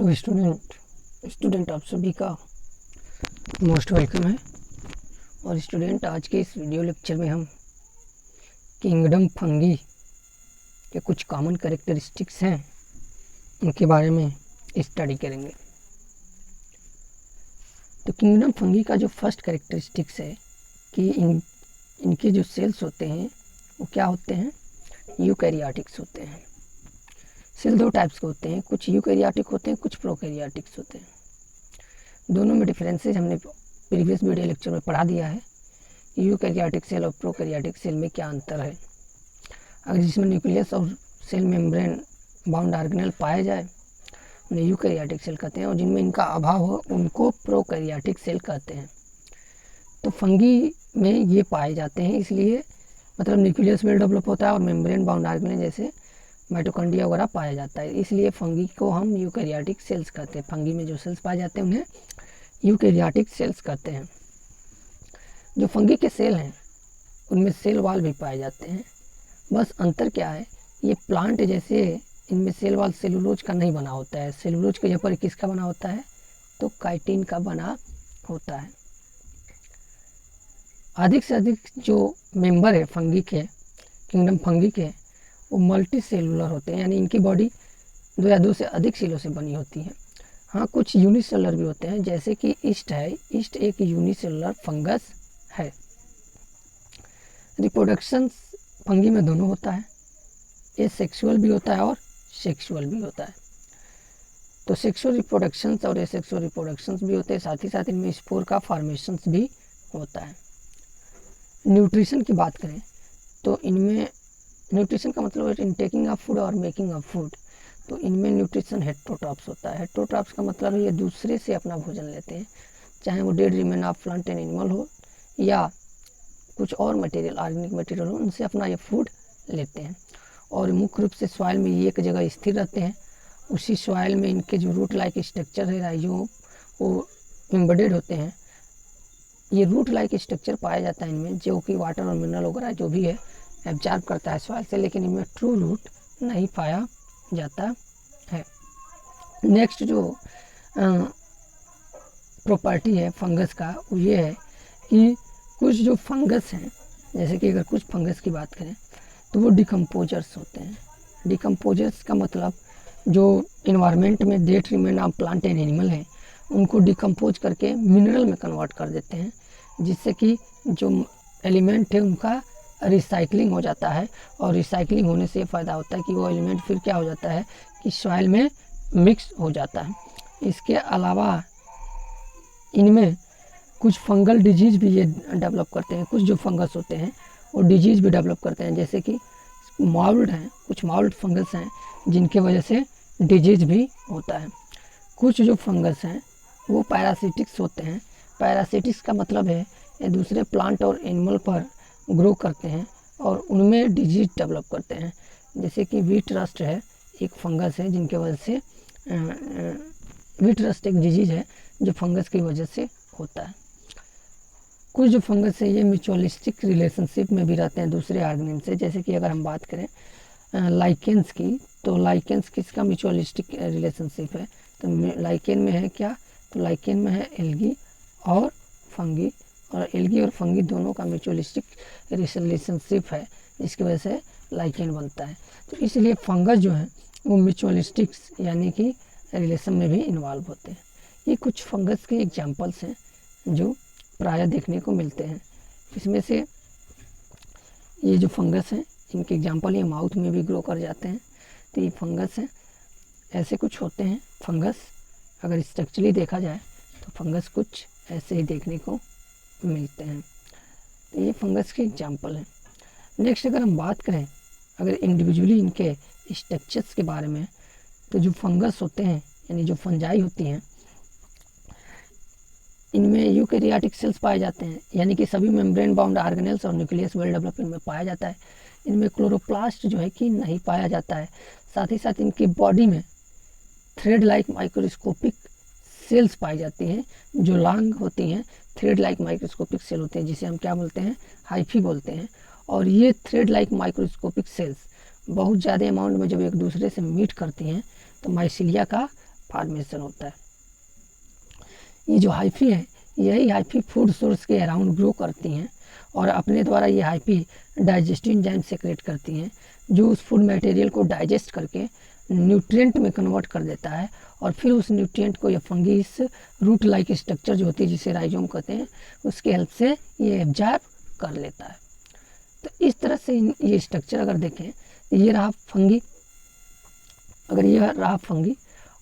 Hello student आप सभी का मोस्ट वेलकम है। और स्टूडेंट, आज के इस वीडियो लेक्चर में हम किंगडम फंगी के कुछ कॉमन कैरेक्टरिस्टिक्स हैं, उनके बारे में स्टडी करेंगे। तो किंगडम फंगी का जो फर्स्ट कैरेक्टरिस्टिक्स है कि इनके जो सेल्स होते हैं वो क्या होते हैं, यूकैरियोटिक्स होते हैं। सेल दो टाइप्स के होते हैं, कुछ यूकैरियोटिक होते हैं, कुछ प्रोकैरियोटिक्स होते हैं। दोनों में डिफरेंसेस हमने प्रीवियस वीडियो लेक्चर में पढ़ा दिया है। यूकैरियोटिक सेल और प्रोकैरियोटिक सेल में क्या अंतर है। अगर जिसमें न्यूक्लियस और सेल मेम्ब्रेन बाउंड ऑर्गेनेल पाया जाए उन्हें यूकैरियोटिक सेल कहते हैं, और जिनमें इनका अभाव हो उनको प्रोकैरियोटिक सेल कहते हैं। तो फंगी में ये पाए जाते हैं, इसलिए मतलब न्यूक्लियस वेल डेवलप होता है और मेम्ब्रेन बाउंड ऑर्गेनेल जैसे माइटोकॉन्ड्रिया वगैरह पाया जाता है, इसलिए फंगी को हम यूकैरियोटिक सेल्स कहते हैं। फंगी में जो सेल्स पाए जाते हैं उन्हें यूकैरियोटिक सेल्स कहते हैं। जो फंगी के सेल हैं उनमें सेल वॉल भी पाए जाते हैं, बस अंतर क्या है, ये प्लांट जैसे इनमें सेल वॉल सेलुलोज का नहीं बना होता है। सेलुलोज के जगह पर किसका बना होता है, तो काइटिन का बना होता है। अधिक से अधिक जो मेंबर है फंगी के, किंगडम फंगी के, वो मल्टी सेलुलर होते हैं, यानी इनकी बॉडी दो या दो से अधिक सेलों से बनी होती है। हाँ, कुछ यूनिसेलुलर भी होते हैं, जैसे कि ईस्ट है। ईस्ट एक यूनिसेलुलर फंगस है। रिप्रोडक्शन फंगी में दोनों होता है, ये सेक्सुअल भी होता है और सेक्सुअल भी होता है। तो सेक्सुअल रिप्रोडक्शंस और एसेक्सुअल रिप्रोडक्शंस भी होते हैं, साथ ही साथ इनमें स्पोर का फॉर्मेशंस भी होता है। न्यूट्रिशन की बात करें तो इनमें न्यूट्रिशन का मतलब है इन टेकिंग ऑफ फूड और मेकिंग ऑफ फूड। तो इनमें न्यूट्रिशन हेट्रोट्रॉप्स होता है। हेट्रोट्रॉप्स का मतलब है ये दूसरे से अपना भोजन लेते हैं, चाहे वो dead remain of plant and animal हो या कुछ और मटेरियल, ऑर्गेनिक मटेरियल हो, उनसे अपना ये फूड लेते हैं। और मुख्य रूप से सॉइल में ये एक जगह स्थिर रहते हैं। उसी सॉइल में इनके जो रूट लाइक स्ट्रक्चर है राइजोम, वो एम्बेडेड होते हैं। ये रूट लाइक स्ट्रक्चर पाया जाता है इनमें, जो कि वाटर और मिनरल वगैरह जो भी है एब्जॉर्ब करता है सॉइल से, लेकिन इनमें ट्रू रूट नहीं पाया जाता है। नेक्स्ट जो प्रॉपर्टी है फंगस का वो ये है कि कुछ जो फंगस हैं, जैसे कि अगर कुछ फंगस की बात करें तो वो डिकम्पोजर्स होते हैं। डिकम्पोजर्स का मतलब जो इन्वायरमेंट में dead remain of plant and animal है उनको डिकम्पोज करके मिनरल में कन्वर्ट कर देते हैं, जिससे कि जो एलिमेंट है उनका रिसाइकलिंग हो जाता है। और रिसाइकलिंग होने से फ़ायदा होता है कि वो एलिमेंट फिर क्या हो जाता है कि सॉइल में मिक्स हो जाता है। इसके अलावा इनमें कुछ फंगल डिजीज़ भी ये डेवलप करते हैं। कुछ जो फंगस होते हैं वो डिजीज़ भी डेवलप करते हैं, जैसे कि मॉल्ड हैं, कुछ मॉल्ड फंगस हैं जिनके वजह से डिजीज़ भी होता है। कुछ जो फंगस हैं वो पैरासिटिक्स होते हैं। पैरासिटिक्स का मतलब है ये दूसरे प्लांट और एनिमल पर ग्रो करते हैं और उनमें डिजीज डेवलप करते हैं, जैसे कि वीट रस्ट है, एक फंगस है जिनके वजह से वीट रस्ट एक डिजीज है जो फंगस की वजह से होता है। कुछ जो फंगस है ये म्यूचुअलिस्टिक रिलेशनशिप में भी रहते हैं दूसरे ऑर्गेनिज्म से, जैसे कि अगर हम बात करें लाइकेंस की, तो लाइकेंस किसका म्यूचुअलिस्टिक रिलेशनशिप है, तो लाइकेन में है क्या, तो लाइकेन में है एल्गी और फंगी, और एल्गी और फंगी दोनों का म्यूचुअलिस्टिक रिलेशनशिप है, जिसकी वजह से लाइकेन बनता है। तो इसलिए फंगस जो है वो म्यूचुअलिस्टिक्स यानी कि रिलेशन में भी इन्वॉल्व होते हैं। ये कुछ फंगस के एग्जांपल्स हैं जो प्रायः देखने को मिलते हैं। इसमें से ये जो फंगस हैं इनके एग्जांपल ये माउथ में भी ग्रो कर जाते हैं। तो ये फंगस हैं, ऐसे कुछ होते हैं फंगस। अगर स्ट्रक्चरली देखा जाए तो फंगस कुछ ऐसे ही देखने को मिलते हैं। तो ये फंगस के एग्जांपल हैं। नेक्स्ट अगर हम बात करें अगर इंडिविजुअली इनके स्ट्रक्चर्स के बारे में, तो जो फंगस होते हैं यानी जो फंजाई होती हैं इनमें यूकैरियोटिक सेल्स पाए जाते हैं, यानी कि सभी मेम्ब्रेन बाउंड ऑर्गेनेल्स और न्यूक्लियस वेल डेवलपमेंट में पाया जाता है। इनमें क्लोरोप्लास्ट जो है कि नहीं पाया जाता है। साथ ही साथ इनकी बॉडी में थ्रेड लाइक माइक्रोस्कोपिक सेल्स पाई जाती हैं, जो लॉन्ग होती हैं, थ्रेड लाइक माइक्रोस्कोपिक सेल होते हैं, जिसे हम क्या बोलते हैं, हाइफी बोलते हैं। और ये थ्रेड लाइक माइक्रोस्कोपिक सेल्स बहुत ज़्यादा अमाउंट में जब एक दूसरे से मीट करती हैं तो माइसीलिया का फॉर्मेशन होता है। ये जो हाइफी है, यही हाइफी फूड सोर्स के अराउंड ग्रो करती हैं और अपने द्वारा ये हाइफी डाइजेस्टिव एंजाइम सेक्रेट करती हैं, जो उस फूड मटेरियल को डाइजेस्ट करके न्यूट्रिएंट में कन्वर्ट कर देता है और फिर उस न्यूट्रिएंट को ये फंगी इस रूट लाइक स्ट्रक्चर जो होती है, जिसे राइजोम कहते हैं, उसके हेल्प से ये एब्जॉर्ब कर लेता है। तो इस तरह से ये स्ट्रक्चर अगर देखें, ये रहा फंगी, अगर ये रहा फंगी,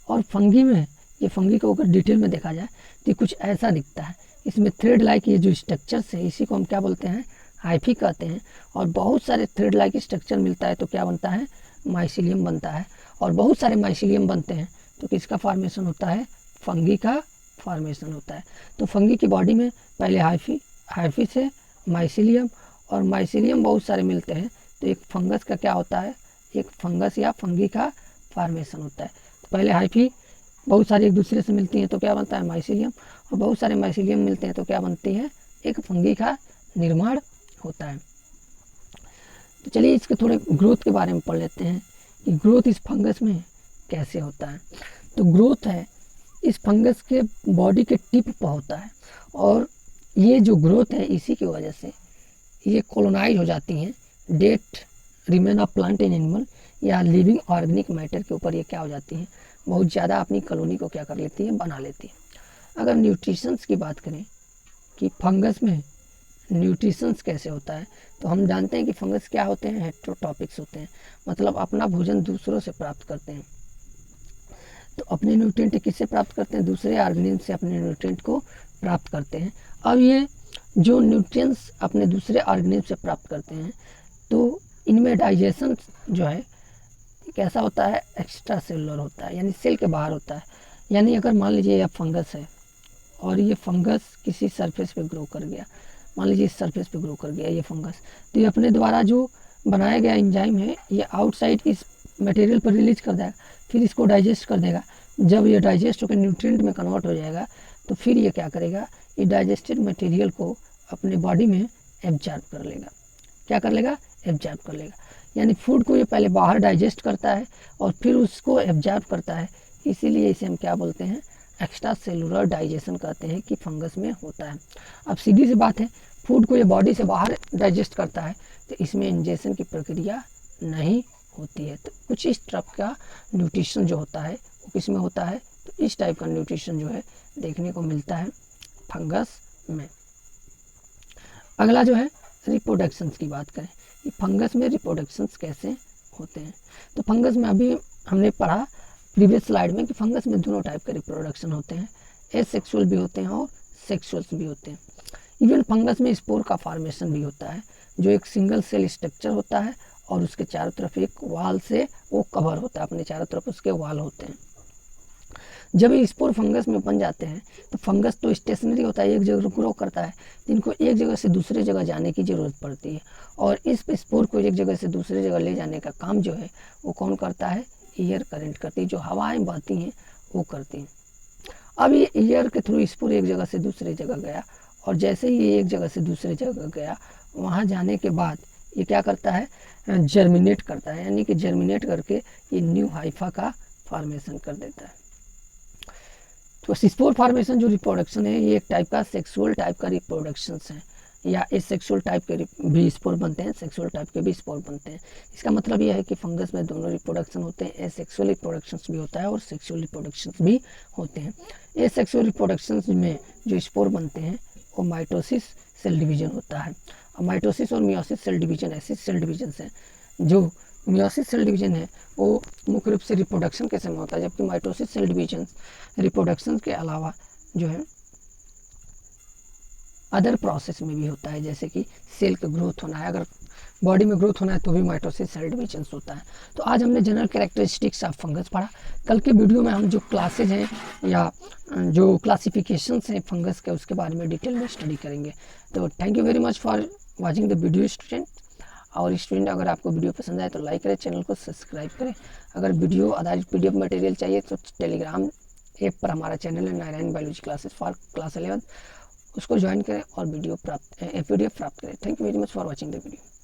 और फंगी में ये फंगी को अगर डिटेल में देखा जाए तो कुछ ऐसा दिखता है। इसमें थ्रेड लाइक ये जो स्ट्रक्चर्स है, इसी को हम क्या बोलते हैं, हाइफी कहते हैं। और बहुत सारे थ्रेड लाइक स्ट्रक्चर मिलता है तो क्या बनता है, माइसीलियम बनता है। और बहुत सारे माइसीलियम बनते हैं तो किसका फॉर्मेशन होता है, फंगी का फॉर्मेशन होता है। तो फंगी की बॉडी में पहले हाइफी, हाइफी से माइसीलियम, और माइसीलियम बहुत सारे मिलते हैं तो एक फंगस का क्या होता है, एक फंगस या फंगी का फॉर्मेशन होता है। तो पहले हाइफी बहुत सारी एक दूसरे से मिलती हैं तो क्या बनता है, माइसीलियम, और बहुत सारे माइसीलियम मिलते हैं तो क्या बनती है, एक फंगी का निर्माण होता है। तो चलिए इसके थोड़े ग्रोथ के बारे में पढ़ लेते हैं कि ग्रोथ इस फंगस में कैसे होता है। तो ग्रोथ है इस फंगस के बॉडी के टिप पर होता है, और ये जो ग्रोथ है इसी की वजह से ये कॉलोनाइज हो जाती हैं dead remain of plant and animal या लिविंग ऑर्गेनिक मैटर के ऊपर ये क्या हो जाती हैं, बहुत ज़्यादा अपनी कॉलोनी को क्या कर लेती है, बना लेती है। अगर न्यूट्रिशंस की बात करें कि फंगस में न्यूट्रिशंस कैसे होता है, तो हम जानते हैं कि फंगस क्या होते हैं, हेटेरोट्रॉपिक्स होते हैं, मतलब अपना भोजन दूसरों से प्राप्त करते हैं। तो अपने न्यूट्रिएंट किससे प्राप्त करते हैं, दूसरे ऑर्गेनिज्म से अपने न्यूट्रिएंट को प्राप्त करते हैं। अब ये जो न्यूट्रिएंट्स अपने दूसरे ऑर्गेनिज्म से प्राप्त करते हैं तो इनमें डाइजेशन जो है कैसा होता है, एक्स्ट्रा सेलुलर होता है, यानी सेल के बाहर होता है। यानी अगर मान लीजिए यह फंगस है और ये फंगस किसी सरफेस पे ग्रो कर गया, मान लीजिए इस सरफेस पे ग्रो कर गया ये फंगस, तो ये अपने द्वारा जो बनाया गया एंजाइम है ये आउटसाइड इस मटेरियल पर रिलीज कर देगा, फिर इसको डाइजेस्ट कर देगा। जब ये डाइजेस्ट होकर न्यूट्रिएंट में कन्वर्ट हो जाएगा तो फिर ये क्या करेगा, ये डाइजेस्टेड मटेरियल को अपने बॉडी में एब्जॉर्ब कर लेगा। क्या कर लेगा, एब्जॉर्ब कर लेगा। यानी फूड को ये पहले बाहर डाइजेस्ट करता है और फिर उसको एब्जॉर्ब करता है, इसीलिए इसे हम क्या बोलते हैं, एक्स्ट्रा सेलुलर डाइजेशन कहते हैं कि फंगस में होता है। अब सीधी सी बात है, फूड को ये बॉडी से बाहर डाइजेस्ट करता है तो इसमें इंजेक्शन की प्रक्रिया नहीं होती है। तो कुछ इस टाइप का न्यूट्रिशन जो होता है वो किस में होता है, तो इस टाइप का न्यूट्रिशन जो है देखने को मिलता है फंगस में। अगला जो है रिप्रोडक्शंस की बात करें कि फंगस में रिप्रोडक्शंस कैसे होते हैं। तो फंगस में अभी हमने पढ़ा प्रीवियस स्लाइड में कि फंगस में दोनों टाइप के रिप्रोडक्शन होते हैं, एसेक्सुअल भी होते हैं और सेक्सुअल्स भी होते हैं। इवन फंगस में स्पोर का फॉर्मेशन भी होता है, जो एक सिंगल सेल स्ट्रक्चर होता है और उसके चारों तरफ एक वाल से वो कवर होता है, अपने चारों तरफ उसके वाल होते हैं। जब ये स्पोर फंगस में बन जाते हैं तो फंगस तो स्टेशनरी होता है, एक जगह ग्रो करता है, जिनको एक जगह से दूसरे जगह जाने की ज़रूरत पड़ती है, और इस स्पोर को एक जगह से दूसरे जगह ले जाने का काम जो है वो कौन करता है, एयर करंट करती है, जो हवाएं बहती हैं वो करती हैं। अब ये एयर के थ्रू स्पोर एक जगह से दूसरे जगह गया, और जैसे ही ये एक जगह से दूसरे जगह गया, वहाँ जाने के बाद ये क्या करता है, जर्मिनेट करता है, यानी कि जर्मिनेट करके ये न्यू हाइफा का फॉर्मेशन कर देता है। तो स्पोर फॉर्मेशन जो रिप्रोडक्शन है ये एक टाइप का सेक्सुअल टाइप का रिप्रोडक्शन है, या एसेक्सुअल टाइप के भी स्पोर बनते हैं, सेक्सुअल टाइप के भी स्पोर बनते हैं। इसका मतलब यह है कि फंगस में दोनों रिप्रोडक्शन होते हैं, एसेक्सुअल रिप्रोडक्शंस भी होता है और सेक्सुअल रिप्रोडक्शंस भी होते हैं। एसेक्सुअल रिप्रोडक्शंस में जो स्पोर बनते हैं वो माइटोसिस सेल डिवीजन होता है। और माइटोसिस और मियोसिस सेल डिवीजन ऐसे सेल डिवीजन हैं, जो मियोसिस सेल डिवीजन है वो मुख्य रूप से रिप्रोडक्शन के समय होता है, जबकि माइटोसिस सेल डिवीजन रिप्रोडक्शन के अलावा जो है अदर प्रोसेस में भी होता है, जैसे कि सेल का ग्रोथ होना है, अगर बॉडी में ग्रोथ होना है तो भी माइटोसिस सेल डिवीजन होता है। तो आज हमने जनरल कैरेक्टरिस्टिक्स ऑफ फंगस पढ़ा। कल के वीडियो में हम जो क्लासेज हैं या जो क्लासिफिकेशंस हैं फंगस के, उसके बारे में डिटेल में स्टडी करेंगे। तो thank you very much for watching the video student. और स्टूडेंट अगर आपको वीडियो पसंद आए तो लाइक करें, चैनल को सब्सक्राइब करें। अगर वीडियो आधारित PDF मटेरियल चाहिए तो टेलीग्राम ऐप पर हमारा चैनल है Narayan biology classes for class 11, उसको ज्वाइन करें और PDF प्राप्त करें। Thank you very much for watching the video.